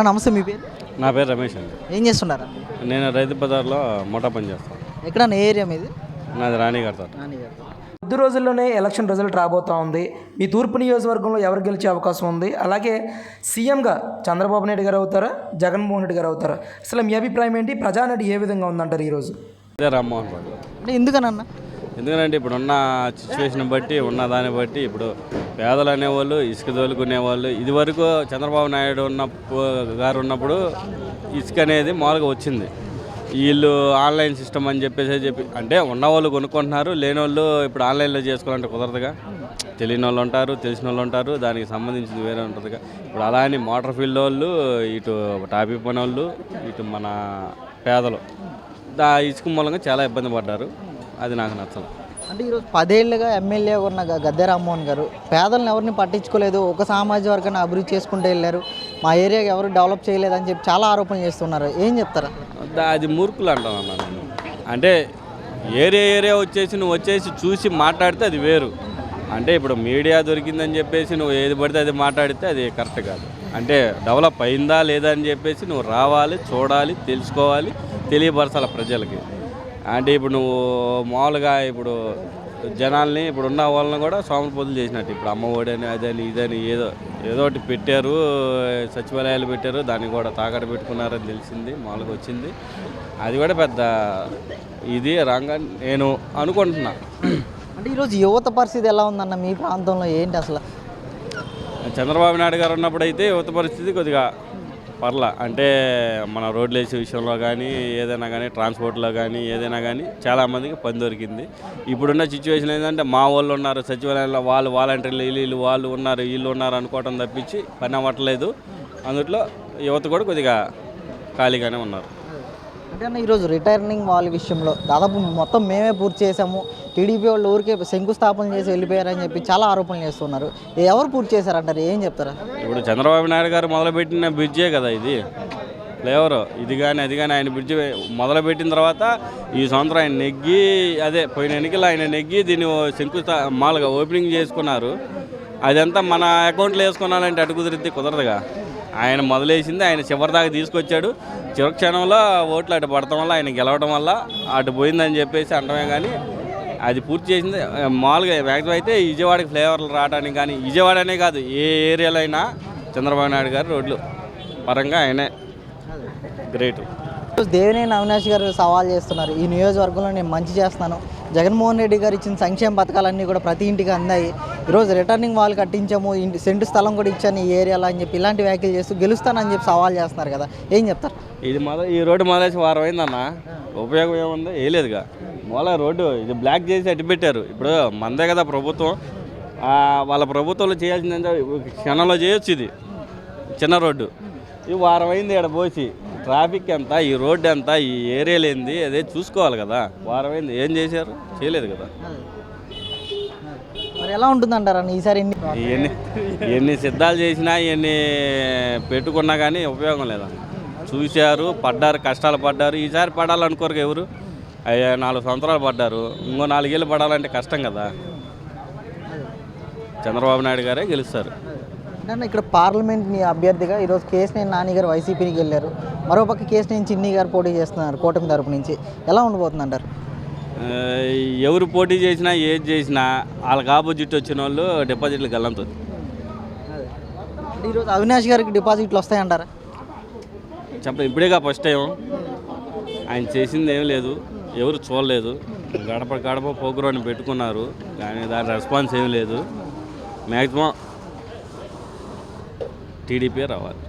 నమస్తే మీ పేరు? నా పేరు రమేష్ అండి. ఏం చేస్తున్నారు? నేను రైతు బజార్లో మోటా పని చేస్తాను. ఎక్కడ ఏ ఏరియా మీది? నాది రాణిగారి తోట. కొద్ది రోజుల్లోనే ఎలక్షన్ రిజల్ట్ రాబోతూ ఉంది. మీ తూర్పు నియోజకవర్గంలో ఎవరు గెలిచే అవకాశం ఉంది? అలాగే సీఎంగా చంద్రబాబు నాయుడు గారు అవుతారా, జగన్మోహన్ రెడ్డి గారు అవుతారా? అసలు మీ అభిప్రాయం ఏంటి? ప్రజానటి ఏ విధంగా ఉందంటారు ఈరోజు? అదే రామ్మోహన్ రావు. అంటే ఎందుకనన్నా? ఎందుకంటే ఇప్పుడున్న సిచ్యువేషన్ బట్టి ఉన్న దాన్ని బట్టి ఇప్పుడు పేదలు అనేవాళ్ళు ఇసుక తోలుకునేవాళ్ళు ఇదివరకు చంద్రబాబు నాయుడు గారు ఉన్నప్పుడు ఇసుక అనేది మామూలుగా వచ్చింది. వీళ్ళు ఆన్లైన్ సిస్టమ్ అని చెప్పి అంటే ఉన్నవాళ్ళు కొనుక్కుంటున్నారు, లేని వాళ్ళు ఇప్పుడు ఆన్లైన్లో చేసుకోవాలంటే కుదరదుగా. తెలియని వాళ్ళు ఉంటారు, తెలిసిన వాళ్ళు ఉంటారు, దానికి సంబంధించింది వేరే ఉంటుందిగా. ఇప్పుడు అలా అని మోటార్ ఫీల్డ్ వాళ్ళు, ఇటు టాపీ పని వాళ్ళు, ఇటు మన పేదలు ఇసుక మూలంగా చాలా ఇబ్బంది పడ్డారు. అది నాకు నచ్చదు. అంటే ఈరోజు 10 ఏళ్ళుగా ఎమ్మెల్యే ఉన్న గద్దె రామ్మోహన్ గారు పేదలను ఎవరిని పట్టించుకోలేదు, ఒక సామాజిక వర్గాన్ని అభివృద్ధి చేసుకుంటూ వెళ్ళారు, మా ఏరియాకి ఎవరు డెవలప్ చేయలేదని చెప్పి చాలా ఆరోపణలు చేస్తున్నారు. ఏం చెప్తారా? అది మూర్ఖులు అంటాను అన్న నేను. అంటే ఏరియా నువ్వు వచ్చేసి చూసి మాట్లాడితే అది వేరు. అంటే ఇప్పుడు మీడియా దొరికిందని చెప్పేసి నువ్వు ఏది పడితే అది మాట్లాడితే అది కరెక్ట్ కాదు. అంటే డెవలప్ అయిందా లేదా అని చెప్పేసి నువ్వు రావాలి, చూడాలి, తెలుసుకోవాలి, తెలియపరచాలి ప్రజలకి. అంటే ఇప్పుడు నువ్వు మామూలుగా ఇప్పుడు జనాల్ని ఇప్పుడు ఉన్న వాళ్ళని కూడా సోమరిపోతులు చేసినట్టు. ఇప్పుడు అమ్మఒడి అని అదని ఇదని ఏదో ఒకటి పెట్టారు, సచివాలయాలు పెట్టారు, దాన్ని కూడా తాకట్టు పెట్టుకున్నారని తెలిసింది, మామూలుగా వచ్చింది. అది కూడా పెద్ద ఇది రంగా నేను అనుకుంటున్నా. అంటే ఈరోజు యువత పరిస్థితి ఎలా ఉందన్న మీ ప్రాంతంలో? ఏంటి అసలు? చంద్రబాబు నాయుడు గారు ఉన్నప్పుడు అయితే యువత పరిస్థితి కొద్దిగా పర్లా. అంటే మన రోడ్లు వేసే విషయంలో కానీ ఏదైనా కానీ ట్రాన్స్పోర్ట్లో కానీ ఏదైనా కానీ చాలామందికి పని దొరికింది. ఇప్పుడున్న సిచ్యువేషన్ ఏంటంటే మా వాళ్ళు ఉన్నారు సచివాలయంలో, వాళ్ళు వాలంటీర్లు వీళ్ళు ఉన్నారు అనుకోవటం తప్పించి పని అవ్వట్లేదు. అందుట్లో యువత కూడా కొద్దిగా ఖాళీగానే ఉన్నారు. అంటే అన్న ఈరోజు రిటర్నింగ్ వాళ్ళ విషయంలో దాదాపు మొత్తం మేమే పూర్తి చేసాము, టీడీపీ వాళ్ళు ఊరికే శంకుస్థాపన చేసి వెళ్ళిపోయారని చెప్పి చాలా ఆరోపణలు చేస్తున్నారు. ఎవరు పూర్తి చేశారంటారు? ఏం చెప్తారా? ఇప్పుడు చంద్రబాబు నాయుడు గారు మొదలుపెట్టిన బ్రిడ్జే కదా ఇది. ఫ్లేవర్ ఇది కానీ అది కానీ ఆయన బ్రిడ్జ్ మొదలుపెట్టిన తర్వాత ఈ సంవత్సరం ఆయన నెగ్గి, అదే పోయిన ఎన్నికలు ఆయన నెగ్గి దీన్ని మామూలుగా ఓపెనింగ్ చేసుకున్నారు. అదంతా మన అకౌంట్లో వేసుకున్నానంటే అటు కుదరదుగా. ఆయన మొదలేసింది, ఆయన చివరి దాకా తీసుకొచ్చాడు. చివరి క్షణంలో ఓట్లు అటు పడటం వల్ల, ఆయన గెలవడం వల్ల అటు పోయిందని చెప్పేసి అంటమే. కానీ అది పూర్తి చేసింది మామూలుగా మ్యాక్సిమం అయితే విజయవాడకి ఫ్లేవర్లు రావడానికి కానీ, విజయవాడనే కాదు ఏ ఏరియాలో అయినా చంద్రబాబు నాయుడు గారు రోడ్లు పరంగా ఆయనే గ్రేట్. దేవినేని అవినాష్ గారు సవాల్ చేస్తున్నారు, ఈ నియోజకవర్గంలో నేను మంచి చేస్తున్నాను, జగన్మోహన్ రెడ్డి గారు ఇచ్చిన సంక్షేమ పథకాలన్నీ కూడా ప్రతి ఇంటికి అందాయి, ఈరోజు రిటర్నింగ్ వాళ్ళు కట్టించాము, సెంటు స్థలం కూడా ఇచ్చాను ఈ ఏరియాలో అని చెప్పి ఇలాంటి వ్యాఖ్యలు చేస్తూ గెలుస్తానని చెప్పి సవాల్ చేస్తున్నారు కదా, ఏం చెప్తారు? ఈ రోడ్డు మొదలేసి వారం అయిందన్న, ఉపయోగం ఏముంది? వేయలేదుగా. మూల రోడ్డు ఇది బ్లాక్ చేసి అడ్డు పెట్టారు. ఇప్పుడు మందే కదా ప్రభుత్వం, వాళ్ళ ప్రభుత్వంలో చేయాల్సిందంటే క్షణంలో చేయొచ్చు. ఇది చిన్న రోడ్డు, ఈ వారం అయింది ఇక్కడ పోసి. ట్రాఫిక్ ఎంత, ఈ రోడ్డు ఎంత, ఈ ఏరియాలు ఏంది, అదే చూసుకోవాలి కదా. వారం అయింది, ఏం చేశారు? చేయలేదు కదా. మరి ఎలా ఉంటుందంటారా ఈసారి? ఎన్ని సిద్ధాలు చేసినా ఎన్ని పెట్టుకున్నా కానీ ఉపయోగం లేదా. చూశారు, పడ్డారు, కష్టాలు పడ్డారు. ఈసారి పడాలనుకోరు ఎవరు. 4 సంవత్సరాలు పడ్డారు, ఇంకో 4 ఏళ్ళు పడాలంటే కష్టం కదా. చంద్రబాబు నాయుడు గారే గెలుస్తారు. అంటే ఇక్కడ పార్లమెంట్ అభ్యర్థిగా ఈరోజు కేశినేని నాని గారు వైసీపీకి వెళ్ళారు, మరోపక్క కేశినేని చిన్ని గారు పోటీ చేస్తున్నారు కూటమి తరపు నుంచి. ఎలా ఉండబోతుంది అంటారు? ఎవరు పోటీ చేసినా ఏది చేసినా వాళ్ళకి ఆపోజిట్ వచ్చిన వాళ్ళు డిపాజిట్లు గల్లంతుంది. ఈరోజు అవినాష్ గారికి డిపాజిట్లు వస్తాయంటారా? ఇప్పుడేగా ఫస్ట్ టైం. ఆయన చేసింది ఏం లేదు, ఎవరు చూడలేదు. గడప ప్రోగ్రాం పెట్టుకున్నారు కానీ దాని రెస్పాన్స్ ఏం లేదు. మ్యాక్సిమం టీడీపీ రావాలి.